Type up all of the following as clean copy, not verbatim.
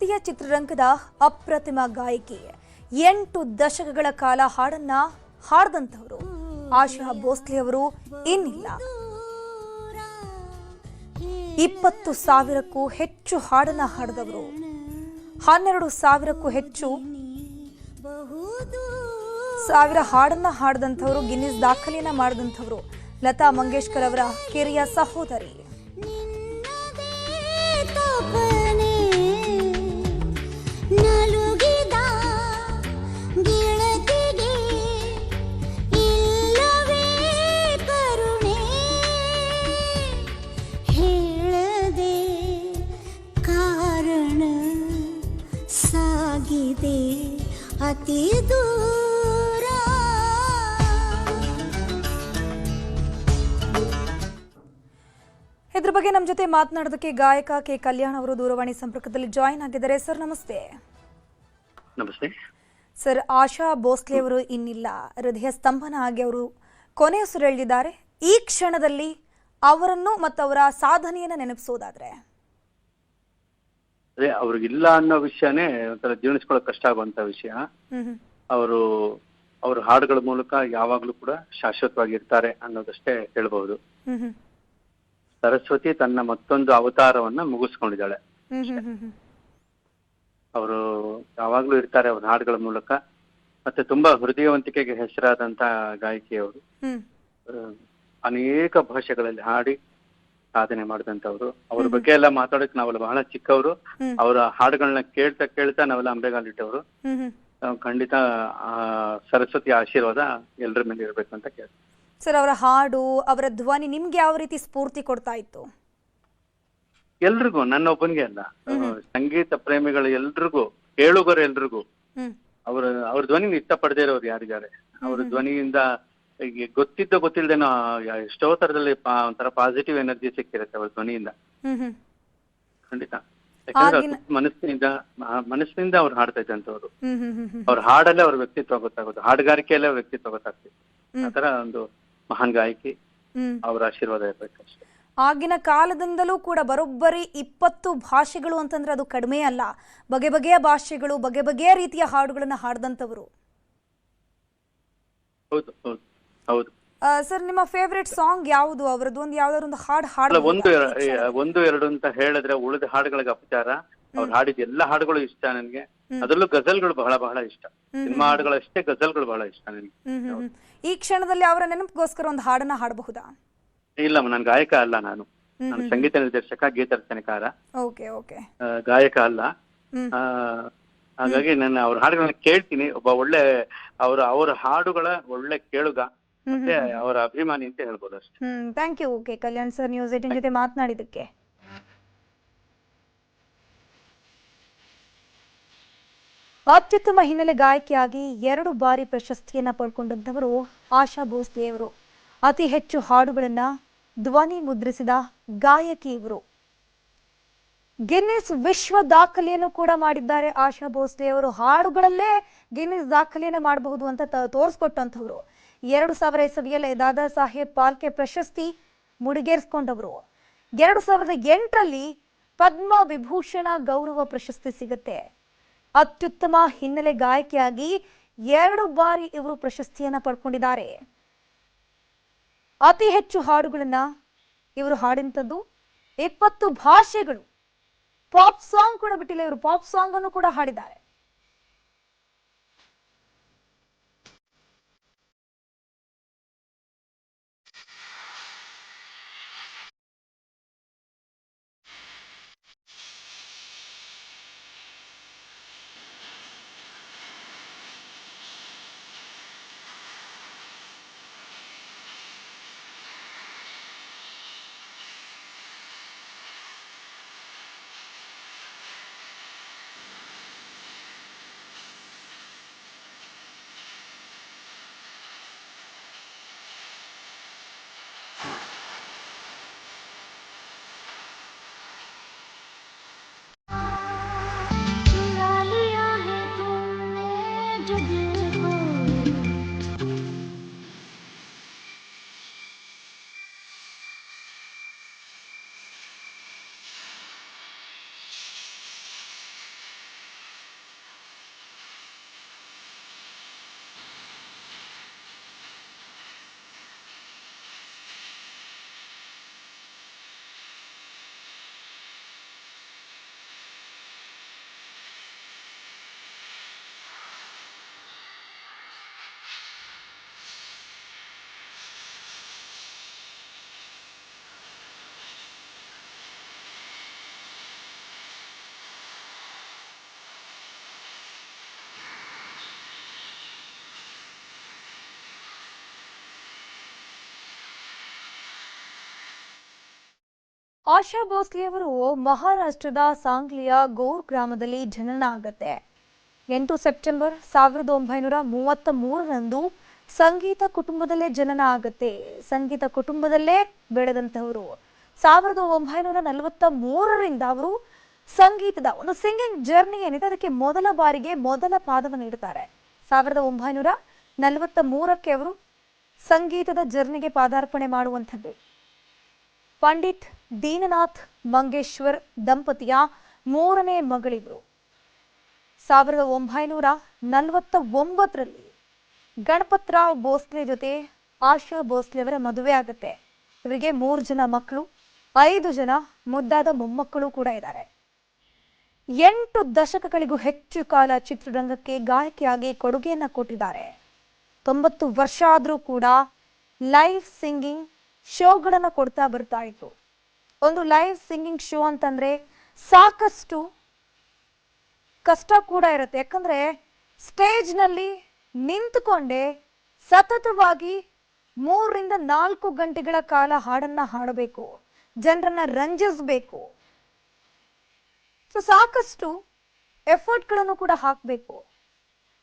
ಕನ್ನಡಿಯ ಚಿತ್ರರಂಗದ ಅಪ್ರತಿಮ ಗಾಯಕಿ 8 ದಶಕಗಳ ಕಾಲ ಹಾಡನ್ನ ಹಾಡದಂತವರು ಆಶಾ ಭೋಸ್ಲೆ ಅವರು ಇನ್ನಿಲ್ಲ. 20,000ಕ್ಕೂ ಹೆಚ್ಚು ಹಾಡನ್ನ ಹಾಡಿದವರು, 12,000ಕ್ಕೂ ಹೆಚ್ಚು ಹಾಡನ್ನ ಹಾಡದಂತವರು, ಗಿನ್ನಿಸ್ ದಾಖಲೆಯನ್ನ ಮಾಡಿದಂಥವರು ಲತಾ ಮಂಗೇಶ್ಕರ್ ಅವರ ಕಿರಿಯ ಸಹೋದರಿ. ಅತಿ ದೂರ ಇದ್ರ ಬಗ್ಗೆ ನಮ್ಮ ಜೊತೆ ಮಾತನಾಡೋದಕ್ಕೆ ಗಾಯಕ ಕೆ ಕಲ್ಯಾಣ್ ಅವರು ದೂರವಾಣಿ ಸಂಪರ್ಕದಲ್ಲಿ ಜಾಯಿನ್ ಆಗಿದ್ದಾರೆ. ಸರ್ ನಮಸ್ತೆ. ನಮಸ್ತೆ ಸರ್, ಆಶಾ ಭೋಸ್ಲೆ ಅವರು ಇನ್ನಿಲ್ಲ, ಹೃದಯ ಸ್ತಂಭನ ಆಗಿ ಅವರು ಕೊನೆಯುಸಿರೆಳೆದಿದ್ದಾರೆ. ಈ ಕ್ಷಣದಲ್ಲಿ ಅವರನ್ನು ಮತ್ತು ಅವರ ಸಾಧನೆಯನ್ನ ನೆನಪಿಸೋದಾದ್ರೆ ಅದೇ ಅವ್ರಿಗಿಲ್ಲ ಅನ್ನೋ ವಿಷಯನೇ ಒಂಥರ ಜೀರ್ಣಿಸ್ಕೊಳ್ಳೋಕೆ ಕಷ್ಟ ಆಗುವಂತ ವಿಷಯ. ಅವರು ಅವ್ರ ಹಾಡುಗಳ ಮೂಲಕ ಯಾವಾಗ್ಲೂ ಕೂಡ ಶಾಶ್ವತವಾಗಿರ್ತಾರೆ ಅನ್ನೋದಷ್ಟೇ ಹೇಳ್ಬಹುದು. ಸರಸ್ವತಿ ತನ್ನ ಮತ್ತೊಂದು ಅವತಾರವನ್ನ ಮುಗಿಸ್ಕೊಂಡಿದ್ದಾಳೆ. ಅವರು ಯಾವಾಗ್ಲೂ ಇರ್ತಾರೆ ಅವ್ರ ಹಾಡುಗಳ ಮೂಲಕ. ಮತ್ತೆ ತುಂಬಾ ಹೃದಯವಂತಿಕೆಗೆ ಹೆಸರಾದಂತ ಗಾಯಕಿಯವರು. ಅನೇಕ ಭಾಷೆಗಳಲ್ಲಿ ಹಾಡಿ ಸಾಧನೆ ಮಾಡಿದಂತವ್ರು. ಅವ್ರ ಬಗ್ಗೆ ಎಲ್ಲ ಮಾತಾಡಕ್ ನಾವೆಲ್ಲ ಬಹಳ ಚಿಕ್ಕವರು. ಅವರ ಹಾಡುಗಳನ್ನ ಕೇಳ್ತಾ ನಾವೆಲ್ಲ ಅಂಬೆಗಾಲಿಟ್ಟವರು. ಖಂಡಿತ ಸರಸ್ವತಿ ಆಶೀರ್ವಾದ ಎಲ್ಲರ ಮೇಲೆ ಇರ್ಬೇಕು ಅಂತ ಕೇಳ್ತೀವಿ. ಸರ್, ಅವರ ಹಾಡು, ಅವರ ಧ್ವನಿ ನಿಮ್ಗೆ ಯಾವ ರೀತಿ ಸ್ಫೂರ್ತಿ ಕೊಡ್ತಾ ಇತ್ತು? ಎಲ್ರಿಗೂ, ನನ್ನ ಒಬ್ಬನಿಗೆ ಅಲ್ಲ, ಸಂಗೀತ ಪ್ರೇಮಿಗಳು ಎಲ್ರಿಗೂ, ಕೇಳುಗರು ಎಲ್ರಿಗೂ ಅವ್ರ ಧ್ವನಿ ಇಷ್ಟಪಡದೇ ಇರೋರು ಯಾರಿದ್ದಾರೆ? ಅವ್ರ ಧ್ವನಿಯಿಂದ ಗೊತ್ತಿಲ್ದೇನೋ ಎಷ್ಟೋ ತರದಲ್ಲಿ ಒಂಥರ ಪಾಸಿಟಿವ್ ಎನರ್ಜಿ ಸಿಕ್ಕಿರುತ್ತೆ ಅವ್ರ ಧ್ವನಿಯಿಂದ. ಖಂಡಿತ. ಯಾಕಂದ್ರೆ ಮನಸ್ಸಿನಿಂದ ಅವ್ರು ಹಾಡ್ತಾ ಇದ್ದಂತವ್ರು. ಅವ್ರ ಹಾಡಲ್ಲೇ ಅವ್ರ ವ್ಯಕ್ತಿತ್ವ ಗೊತ್ತಾಗೋದು, ಹಾಡುಗಾರಿಕೆಯಲ್ಲೇ ಅವ್ರ ವ್ಯಕ್ತಿತ್ವ ಗೊತ್ತಾಗ್ತಿತ್ತು. ಆತರ ಒಂದು ಮಹಾನ್ ಗಾಯಕಿ, ಅವ್ರ ಆಶೀರ್ವಾದ ಇರ್ಬೇಕಷ್ಟೇ. ಆಗಿನ ಕಾಲದಿಂದಲೂ ಕೂಡ ಬರೋಬ್ಬರಿ 20 ಭಾಷೆಗಳು ಅಂತಂದ್ರೆ ಅದು ಕಡಿಮೆ ಅಲ್ಲ. ಬಗೆ ಬಗೆಯ ಭಾಷೆಗಳು, ಬಗೆ ಬಗೆಯ ರೀತಿಯ ಹಾಡುಗಳನ್ನ ಹಾಡ್ದಂತವರು. ಹೌದು ಹೌದು ಹೌದು. ಸರ್, ನಿಮ್ಮ ಫೇವ್ರೆಟ್ ಸಾಂಗ್ ಯಾವುದು ಅವರದ್ದು? ಯಾವ್ದಾದ್ರು ಒಂದು ಹಾಡು ಒಂದು ಎರಡು ಅಂತ ಹೇಳಿದ್ರೆ ಉಳಿದ ಹಾಡುಗಳಿಗೆ ಅಪಚಾರ. ಅವ್ರು ಹಾಡಿದ ಎಲ್ಲ ಹಾಡುಗಳು ಇಷ್ಟ ನನಗೆ. ಅದರಲ್ಲೂ ಗಜಲ್ಗಳು ಬಹಳ ಬಹಳ ಇಷ್ಟ. ಸಿನಿಮಾ ಹಾಡುಗಳಷ್ಟೇ ಗಜಲ್ಗಳು ಬಹಳ ಇಷ್ಟ ನನಗೆ. ಈ ಕ್ಷಣದಲ್ಲಿ ಅವರ ನೆನಪಿಗೋಸ್ಕರ ಒಂದು ಹಾಡನ್ನ ಹಾಡಬಹುದಾ? ಇಲ್ಲ, ನಾನು ಗಾಯಕ ಅಲ್ಲ. ನಾನು ಸಂಗೀತ ನಿರ್ದೇಶಕ, ಗೀತ ರಚನೆಕಾರ. ಗಾಯಕ ಅಲ್ಲ. ಹಾಗಾಗಿ ನಾನು ಅವ್ರ ಹಾಡುಗಳನ್ನ ಕೇಳ್ತೀನಿ. ಒಬ್ಬ ಒಳ್ಳೆ ಅವರ ಹಾಡುಗಳ ಒಳ್ಳೆ ಕೇಳುಗ, ಮತ್ತೆ ಅವರ ಅಭಿಮಾನಿ ಅಂತ ಹೇಳ್ಬೋದು ಅಷ್ಟೇ. Thank U K Kalyan sir, news 18 ಜೊತೆ ಮಾತನಾಡಿದ್ದಕ್ಕೆ. ಅತ್ಯುತ್ತಮ ಹಿನ್ನೆಲೆ ಗಾಯಕಿಯಾಗಿ 2 ಬಾರಿ ಪ್ರಶಸ್ತಿಯನ್ನ ಪಡ್ಕೊಂಡಂತವರು ಆಶಾ ಭೋಸ್ಲೆ ಅವರು. ಅತಿ ಹೆಚ್ಚು ಹಾಡುಗಳನ್ನ ಧ್ವನಿ ಮುದ್ರಿಸಿದ ಗಾಯಕಿ ಇವರು. ಗಿನ್ನಿಸ್ ವಿಶ್ವ ದಾಖಲೆಯನ್ನು ಕೂಡ ಮಾಡಿದ್ದಾರೆ ಆಶಾ ಭೋಸ್ಲೆ ಅವರು. ಹಾಡುಗಳಲ್ಲೇ ಗಿನ್ನಿಸ್ ದಾಖಲೆಯನ್ನ ಮಾಡಬಹುದು ಅಂತ ತೋರಿಸ್ಕೊಟ್ಟಂತವ್ರು. 2000 ಇಸವಿಯಲ್ಲೇ ದಾದಾ ಸಾಹೇಬ್ ಫಾಲ್ಕೆ ಪ್ರಶಸ್ತಿ ಮುಡಿಗೇರಿಸಿಕೊಂಡವರು. 2008ರಲ್ಲಿ ಪದ್ಮ ವಿಭೂಷಣ ಗೌರವ ಪ್ರಶಸ್ತಿ ಸಿಗುತ್ತೆ. ಅತ್ಯುತ್ತಮ ಹಿನ್ನೆಲೆ ಗಾಯಕಿಯಾಗಿ 2 ಬಾರಿ ಇವರು ಪ್ರಶಸ್ತಿಯನ್ನ ಪಡ್ಕೊಂಡಿದ್ದಾರೆ. ಅತಿ ಹೆಚ್ಚು ಹಾಡುಗಳನ್ನ ಇವರು ಹಾಡಿದಂಥದ್ದು 20 ಭಾಷೆಗಳು. ಪಾಪ್ ಸಾಂಗ್ ಕೂಡ ಬಿಟ್ಟಿಲ್ಲ, ಇವರು ಪಾಪ್ ಸಾಂಗ್ ಅನ್ನು ಕೂಡ ಹಾಡಿದ್ದಾರೆ. ಆಶಾ ಭೋಸ್ಲೆ ಅವರು ಮಹಾರಾಷ್ಟ್ರದ ಸಾಂಗ್ಲಿಯ ಗೌರ್ ಗ್ರಾಮದಲ್ಲಿ ಜನನ ಆಗತ್ತೆ. 8 ಸೆಪ್ಟೆಂಬರ್ 1933ರಂದು ಸಂಗೀತ ಕುಟುಂಬದಲ್ಲೇ ಜನನ ಆಗತ್ತೆ. ಸಂಗೀತ ಕುಟುಂಬದಲ್ಲೇ ಬೆಳೆದಂತವರು. 1943ರಿಂದ ಅವರು ಸಂಗೀತದ ಒಂದು ಸಿಂಗಿಂಗ್ ಜರ್ನಿ ಏನಿದೆ ಅದಕ್ಕೆ ಮೊದಲ ಬಾರಿಗೆ ಮೊದಲ ಪಾದವನ್ನು ಇಡ್ತಾರೆ. 1943ಕ್ಕೆ ಅವರು ಸಂಗೀತದ ಜರ್ನಿಗೆ ಪಾದಾರ್ಪಣೆ ಮಾಡುವಂಥದ್ದು. ಪಂಡಿತ್ ದೀನನಾಥ್ ಮಂಗೇಶ್ವರ್ ದಂಪತಿಯ 3ನೇ ಮಗಳಿವರು. 1949ರಲ್ಲಿ ಗಣಪತರಾವ್ ಭೋಸ್ಲೆ ಜೊತೆ ಆಶಾ ಭೋಸ್ಲೆ ಅವರ ಮದುವೆ ಆಗುತ್ತೆ. ಇವರಿಗೆ 3 ಜನ ಮಕ್ಕಳು, 5 ಜನ ಮುದ್ದಾದ ಮೊಮ್ಮಕ್ಕಳು ಕೂಡ ಇದ್ದಾರೆ. 8 ದಶಕಗಳಿಗೂ ಹೆಚ್ಚು ಕಾಲ ಚಿತ್ರರಂಗಕ್ಕೆ ಗಾಯಕಿಯಾಗಿ ಕೊಡುಗೆಯನ್ನ ಕೊಟ್ಟಿದ್ದಾರೆ. 90 ವರ್ಷ ಆದರೂ ಕೂಡ ಲೈವ್ ಸಿಂಗಿಂಗ್ ಶೋಗಳನ್ನ ಕೊಡ್ತಾ ಬರ್ತಾ ಇತ್ತು. ಒಂದು ಲೈವ್ ಸಿಂಗಿಂಗ್ ಶೋ ಅಂತಂದ್ರೆ ಸಾಕಷ್ಟು ಕಷ್ಟ ಕೂಡ ಇರುತ್ತೆ. ಯಾಕಂದ್ರೆ ಸ್ಟೇಜ್ ನಲ್ಲಿ ನಿಂತುಕೊಂಡೇ ಸತತವಾಗಿ 3 ರಿಂದ 4 ಗಂಟೆಗಳ ಕಾಲ ಹಾಡನ್ನ ಹಾಡಬೇಕು, ಜನರನ್ನ ರಂಜಿಸಬೇಕು. ಸಾಕಷ್ಟು ಎಫರ್ಟ್ಗಳನ್ನು ಕೂಡ ಹಾಕಬೇಕು.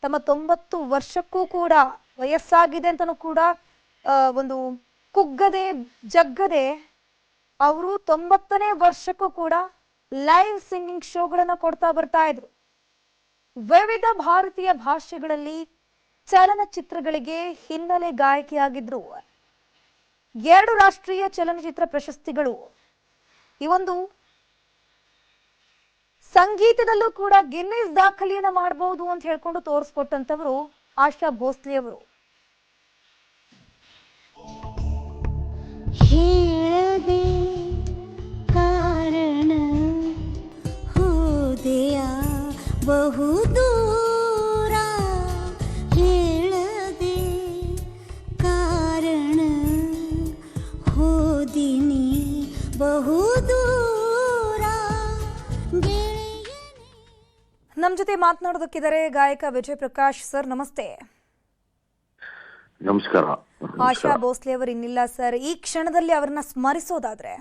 ತಮ್ಮ 90 ವರ್ಷಕ್ಕೂ ಕೂಡ ವಯಸ್ಸಾಗಿದೆ ಅಂತನೂ ಕೂಡ ಒಂದು ಕುಗ್ಗದೆ ಜಗ್ಗದೆ ಅವರು 90ನೇ ವರ್ಷಕ್ಕೂ ಕೂಡ ಲೈವ್ ಸಿಂಗಿಂಗ್ ಶೋಗಳನ್ನ ಕೊಡ್ತಾ ಬರ್ತಾ ಇದ್ರು. ವಿವಿಧ ಭಾರತೀಯ ಭಾಷೆಗಳಲ್ಲಿ ಚಲನಚಿತ್ರಗಳಿಗೆ ಹಿನ್ನೆಲೆ ಗಾಯಕಿಯಾಗಿದ್ರು. 2 ರಾಷ್ಟ್ರೀಯ ಚಲನಚಿತ್ರ ಪ್ರಶಸ್ತಿಗಳು. ಈ ಒಂದು ಸಂಗೀತದಲ್ಲೂ ಕೂಡ ಗಿನ್ನಿಸ್ ದಾಖಲೆಯನ್ನ ಮಾಡಬಹುದು ಅಂತ ಹೇಳ್ಕೊಂಡು ತೋರಿಸ್ಕೊಟ್ಟಂತವರು ಆಶಾ ಭೋಸ್ಲೆ ಅವರು. ಹೇಳದೆ ಕಾರಣ ಹೋದೆಯ ಬಹುದೂರ, ಹೇಳದೆ ಕಾರಣ ಹೋದಿನಿ ಬಹುದೂರ. ನಮ್ಮ ಜೊತೆ ಮಾತನಾಡೋದಕ್ಕಿದ್ದಾರೆ ಗಾಯಕ ವಿಜಯ್ ಪ್ರಕಾಶ್ ಸರ್. ನಮಸ್ತೆ. ನಮಸ್ಕಾರ. ಆಶಾ ಭೋಸ್ಲೆ ಅವರು ಇನ್ನಿಲ್ಲ ಸರ್. ಈ ಕ್ಷಣದಲ್ಲಿ ಅವರನ್ನ ಸ್ಮರಿಸೋದಾದ್ರೆ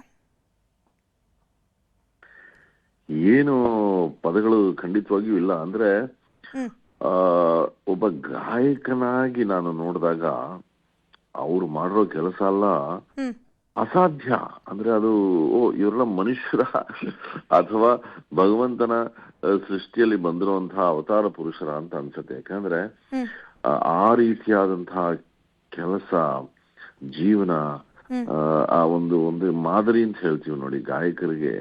ಏನು ಪದಗಳು ಖಂಡಿತವಾಗಿಯೂ ಇಲ್ಲ. ಅಂದ್ರೆ ಒಬ್ಬ ಗಾಯಕನಾಗಿ ನಾನು ನೋಡಿದಾಗ ಅವ್ರು ಮಾಡಿರೋ ಕೆಲಸ ಅಲ್ಲ ಅಸಾಧ್ಯ. ಅಂದ್ರೆ ಅದು ಇವರೆಲ್ಲ ಮನುಷ್ಯರ ಅಥವಾ ಭಗವಂತನ ಸೃಷ್ಟಿಯಲ್ಲಿ ಬಂದಿರುವಂತಹ ಅವತಾರ ಪುರುಷರ ಅಂತ ಅನ್ಸುತ್ತೆ. ಯಾಕಂದ್ರೆ ಆ ರೀತಿಯಾದಂತಹ ಕೆಲಸ, ಜೀವನ, ಆ ಒಂದು ಮಾದರಿ ಅಂತ ಹೇಳ್ತೀವಿ ನೋಡಿ ಗಾಯಕರಿಗೆ.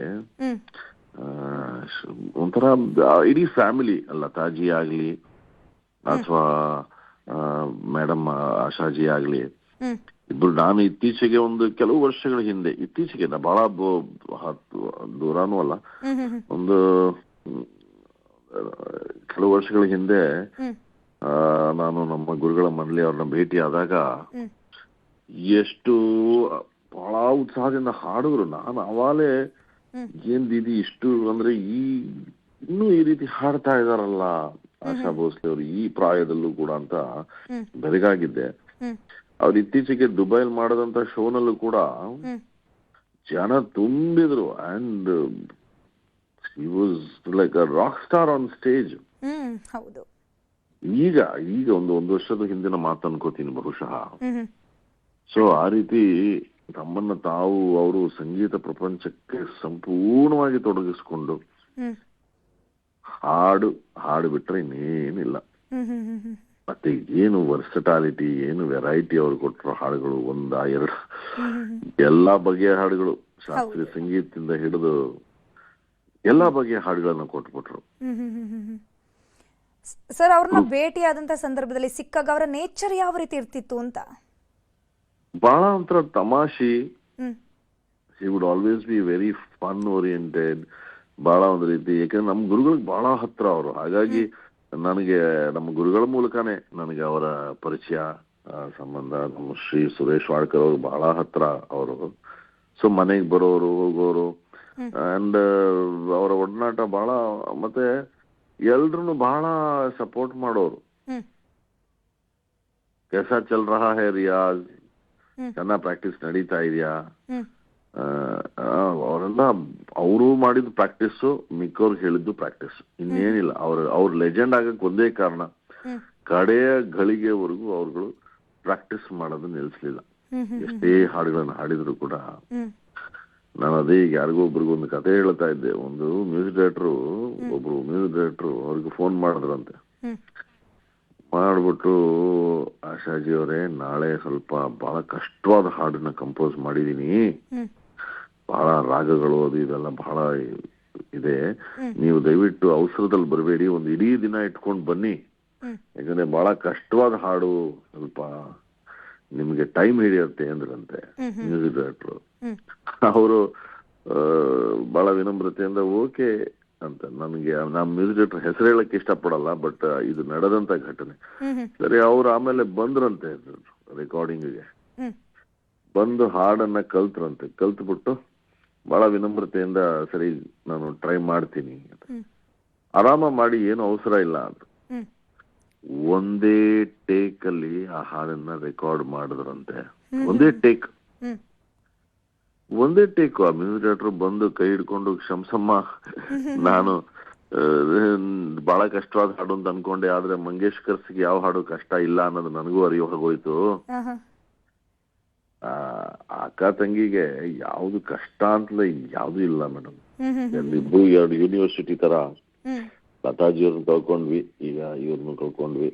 ಒಂಥರ ಇಡೀ ಫ್ಯಾಮಿಲಿ, ಲತಾಜಿ ಆಗ್ಲಿ ಅಥವಾ ಮೇಡಮ್ ಆಶಾಜಿ ಆಗ್ಲಿ, ಇಬ್ರು ನಾನು ಇತ್ತೀಚೆಗೆ ಕೆಲವು ವರ್ಷಗಳ ಹಿಂದೆ, ಇತ್ತೀಚೆಗೆ ಬಹಳ ದೂರನೂ ಅಲ್ಲ, ಒಂದು ಕೆಲವು ವರ್ಷಗಳ ಹಿಂದೆ ನಾನು ನಮ್ಮ ಗುರುಗಳ ಮಂಡಳಿ ಅವ್ರನ್ನ ಭೇಟಿ ಆದಾಗ ಎಷ್ಟು ಬಹಳ ಉತ್ಸಾಹದಿಂದ ಹಾಡಿದ್ರು. ನಾನು ಅವಾಗಲೇ ಏನ್ ದೀದಿ ಇಷ್ಟು ಅಂದ್ರೆ ಇನ್ನೂ ಈ ರೀತಿ ಹಾಡ್ತಾ ಇದಾರಲ್ಲ ಆಶಾ ಭೋಸ್ಲೆ ಅವರು ಈ ಪ್ರಾಯದಲ್ಲೂ ಕೂಡ ಅಂತ ಬೆರಗಾಗಿದ್ದೆ. ಅವ್ರು ಇತ್ತೀಚೆಗೆ ದುಬೈಲ್ ಮಾಡದಂತ ಶೋನಲ್ಲೂ ಕೂಡ ಜನ ತುಂಬಿದ್ರು. And he was like a rock star on stage. ಈಗ ಒಂದು ವರ್ಷದ ಹಿಂದಿನ ಮಾತು ಅನ್ಕೋತೀನಿ ಬಹುಶಃ. ಸೊ ಆ ರೀತಿ ತಮ್ಮನ್ನ ತಾವು ಅವರು ಸಂಗೀತ ಪ್ರಪಂಚಕ್ಕೆ ಸಂಪೂರ್ಣವಾಗಿ ತೊಡಗಿಸ್ಕೊಂಡು ಹಾಡು ಬಿಟ್ರೆ ಇನ್ನೇನಿಲ್ಲ. ಮತ್ತೆ ಏನು ವರ್ಸಟಾಲಿಟಿ, ಏನು ವೆರೈಟಿ ಅವ್ರು ಕೊಟ್ಟರು ಹಾಡುಗಳು. 1-2 ಎಲ್ಲಾ ಬಗೆಯ ಹಾಡುಗಳು, ಶಾಸ್ತ್ರೀಯ ಸಂಗೀತದಿಂದ ಹಿಡಿದು ಎಲ್ಲಾ ಬಗೆಯ ಹಾಡುಗಳನ್ನ ಕೊಟ್ಬಿಟ್ರು. ಸರ್, ಅವ್ರನ್ನ ಭೇಟಿಯಾದಂತ ಸಂದರ್ಭದಲ್ಲಿ ಸಿಕ್ಕಾಗ ಅವರ ನೇಚರ್ ಯಾವ ರೀತಿ ಇರ್ತಿತ್ತು ಅಂತ? ಬಹಳ ಒಂಥರ ತಮಾಷಿ. He would always be very fun oriented. ಬಹಳ ಒಂದು ರೀತಿ, ಯಾಕಂದ್ರೆ ನಮ್ಮ ಗುರುಗಳಿಗೆ ಬಹಳ ಹತ್ರ ಅವರು. ಹಾಗಾಗಿ ನನಗೆ ನಮ್ಮ ಗುರುಗಳ ಮೂಲಕನೇ ನನಗೆ ಅವರ ಪರಿಚಯ, ಸಂಬಂಧ. ನಮ್ಮ ಶ್ರೀ ಸುರೇಶ್ ವಾಡ್ಕರ್ ಅವರು ಬಹಳ ಹತ್ರ ಅವರು. ಸೊ ಮನೆಗೆ ಬರೋರು, ಹೋಗೋರು, ಅಂಡ್ ಅವರ ಒಡನಾಟ ಬಹಳ. ಮತ್ತೆ ಎಲ್ರು ಬಹಳ ಸಪೋರ್ಟ್ ಮಾಡೋರು. ಕೆಸ ಚಲ್ ರಹಾ ಹೇ ರಿಯಾಜ್, ಚೆನ್ನಾಗಿ ಪ್ರಾಕ್ಟೀಸ್ ನಡೀತಾ ಇದೆಯಾ, ಅವರೆಲ್ಲ ಅವರು ಮಾಡಿದ ಪ್ರಾಕ್ಟೀಸು, ಮಿಕ್ಕವ್ರಿಗೆ ಹೇಳಿದ್ದು ಪ್ರಾಕ್ಟೀಸ್, ಇನ್ನೇನಿಲ್ಲ. ಅವ್ರ ಲೆಜೆಂಡ್ ಆಗಕ್ಕೆ ಒಂದೇ ಕಾರಣ, ಕಡೆಯ ಗಳಿಗೆವರೆಗೂ ಅವ್ರುಗಳು ಪ್ರಾಕ್ಟೀಸ್ ಮಾಡೋದು ನಿಲ್ಸ್ಲಿಲ್ಲ. ಎಷ್ಟೇ ಹಾಡುಗಳನ್ನ ಹಾಡಿದ್ರು ಕೂಡ. ನಾನು ಅದೇ ಈಗ ಯಾರಿಗೋ ಒಬ್ರಿಗೂ ಒಂದು ಕತೆ ಹೇಳ್ತಾ ಇದ್ದೆ. ಒಂದು ಮ್ಯೂಸಿಕ್ ಡೈರೆಕ್ಟ್ರು ಅವ್ರಿಗೆ ಫೋನ್ ಮಾಡಿದ್ರಂತೆ. ಮಾಡ್ಬಿಟ್ಟು, ಆಶಾಜಿ ಅವರೇ, ನಾಳೆ ಸ್ವಲ್ಪ ಬಹಳ ಕಷ್ಟವಾದ ಹಾಡನ್ನ ಕಂಪೋಸ್ ಮಾಡಿದೀನಿ, ಬಹಳ ರಾಗಗಳು ಅದು ಇದೆಲ್ಲ ಬಹಳ ಇದೆ, ನೀವು ದಯವಿಟ್ಟು ಅವಸರದಲ್ಲಿ ಬರಬೇಡಿ, ಒಂದು ಇಡೀ ದಿನ ಇಟ್ಕೊಂಡು ಬನ್ನಿ, ಯಾಕಂದ್ರೆ ಬಹಳ ಕಷ್ಟವಾದ ಹಾಡು, ಸ್ವಲ್ಪ ನಿಮ್ಗೆ ಟೈಮ್ ಹಿಡಿಯುತ್ತೆ ಅಂದ್ರಂತೆ ಮ್ಯೂಸಿಕ್ ಡೈರೆಕ್ಟ್ರು. ಅವರು ಬಹಳ ವಿನಮ್ರತೆಯಿಂದ ಓಕೆ ಅಂತ. ನನಗೆ ನಮ್ಮ ಮ್ಯೂಸಿಕ್ ಡೈರೆಕ್ಟರ್ ಹೆಸರು ಹೇಳಕ್ ಇಷ್ಟಪಡಲ್ಲ, ಬಟ್ ಇದು ನಡೆದಂತ ಘಟನೆ. ಸರಿ, ಅವ್ರು ಆಮೇಲೆ ಬಂದ್ರಂತೆ ರೆಕಾರ್ಡಿಂಗ್ಗೆ, ಬಂದು ಹಾಡನ್ನ ಕಲ್ತ್ಬಿಟ್ಟು ಬಹಳ ವಿನಮ್ರತೆಯಿಂದ ಸರಿ ನಾನು ಟ್ರೈ ಮಾಡ್ತೀನಿ ಅಂತ, ಆರಾಮ ಮಾಡಿ, ಏನು ಅವಸರ ಇಲ್ಲ ಅಂತ. ಒಂದೇ ಟೇಕ್ ಅಲ್ಲಿ ಆ ಹಾಡನ್ನ ರೆಕಾರ್ಡ್ ಮಾಡಿದ್ರಂತೆ. ಒಂದೇ ಟೇಕ್. ಆ ಮ್ಯೂಸಿಕ್ ಡೈರೆಕ್ಟರ್ ಬಂದು ಕೈ ಹಿಡ್ಕೊಂಡು, ಕ್ಷಮ್ಸಮ್ಮ, ನಾನು ಬಹಳ ಕಷ್ಟವಾದ ಹಾಡು ಅಂತ ಅನ್ಕೊಂಡೆ, ಆದ್ರೆ ಮಂಗೇಶ್ಕರ್ಸ್ಗೆ ಯಾವ ಹಾಡು ಕಷ್ಟ ಇಲ್ಲ ಅನ್ನೋದು ನನಗೂ ಅರಿವಾಗೋಯ್ತು. ಅಕ್ಕ ತಂಗಿಗೆ ಯಾವ್ದು ಕಷ್ಟ ಅಂತಲೇ ಯಾವ್ದು ಇಲ್ಲ ಮೇಡಮ್. ಇಬ್ರು 2 ಯೂನಿವರ್ಸಿಟಿ ತರ, ಲತಾಜಿಯವ್ರನ್ನ ಕಳ್ಕೊಂಡ್ವಿ, ಈಗ ಇವ್ರನ್ನ ಕಳ್ಕೊಂಡ್ವಿ.